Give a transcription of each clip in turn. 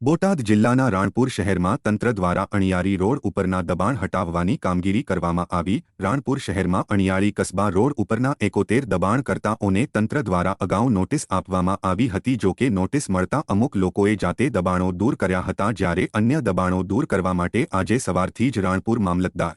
બોટાદ જિલ્લાના રાણપુર શહેરમાં તંત્ર દ્વારા અણિયારી રોડ ઉપરના દબાણ હટાવવાની કામગીરી કરવામાં આવી। રાણપુર શહેરમાં અણિયારી કસ્બા રોડ ઉપરના 71 દબાણકર્તાઓને તંત્ર દ્વારા અગાઉ નોટિસ આપવામાં આવી હતી। જો કે નોટિસ મળતા અમુક લોકોએ જાતે દબાણો દૂર કર્યા હતા, જ્યારે અન્ય દબાણો દૂર કરવા માટે આજે સવારથી જ રાણપુર મામલતદાર,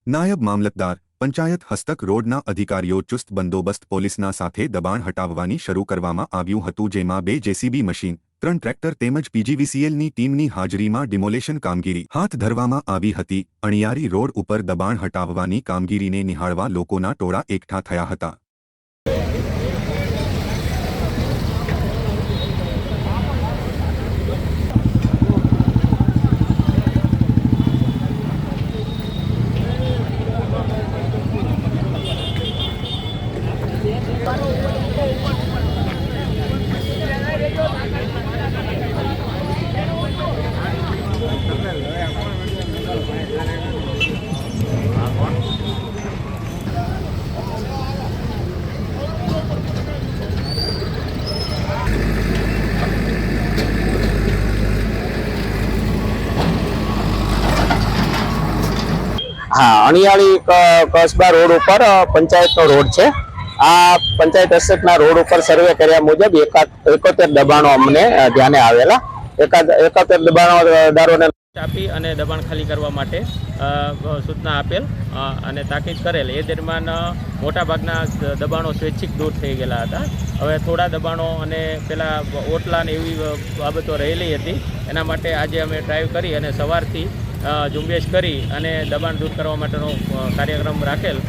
નાયબ મામલતદાર, પંચાયત હસ્તક રોડના અધિકારીઓ ચુસ્ત બંદોબસ્ત પોલીસના સાથે દબાણ હટાવવાની શરૂ કરવામાં આવ્યું હતું, જેમાં 2 જેસીબી મશીન, 3 ટ્રેક્ટર તેમજ પીજીવીસીએલની ટીમની હાજરીમાં ડિમોલેશન કામગીરી હાથ ધરવામાં આવી હતી। અણિયારી રોડ ઉપર દબાણ હટાવવાની કામગીરીને નિહાળવા લોકોના ટોળા એકઠા થયા હતા। हाँ, अणियाळी कस्बा रोड पर पंचायत रोड है। आ पंचायत हस्तकना रोड पर सर्वे कर्या मुजब 71 दबाणो अमने ध्याने आवेला। 71 दबाणदारोने આપી અને દબાણ ખાલી કરવા માટે સૂચના આપેલ અને તાકીદ કરેલ। એ દરમિયાન મોટાભાગના દબાણો સ્વૈચ્છિક દૂર થઈ ગયેલા હતા। હવે થોડા દબાણો અને પેલા ઓટલા ને એવી બાબતો રહેલી હતી, એના માટે આજે અમે ડ્રાઈવ કરી અને સવારથી ઝુંબેશ કરી અને દબાણ દૂર કરવા માટેનો કાર્યક્રમ રાખેલ।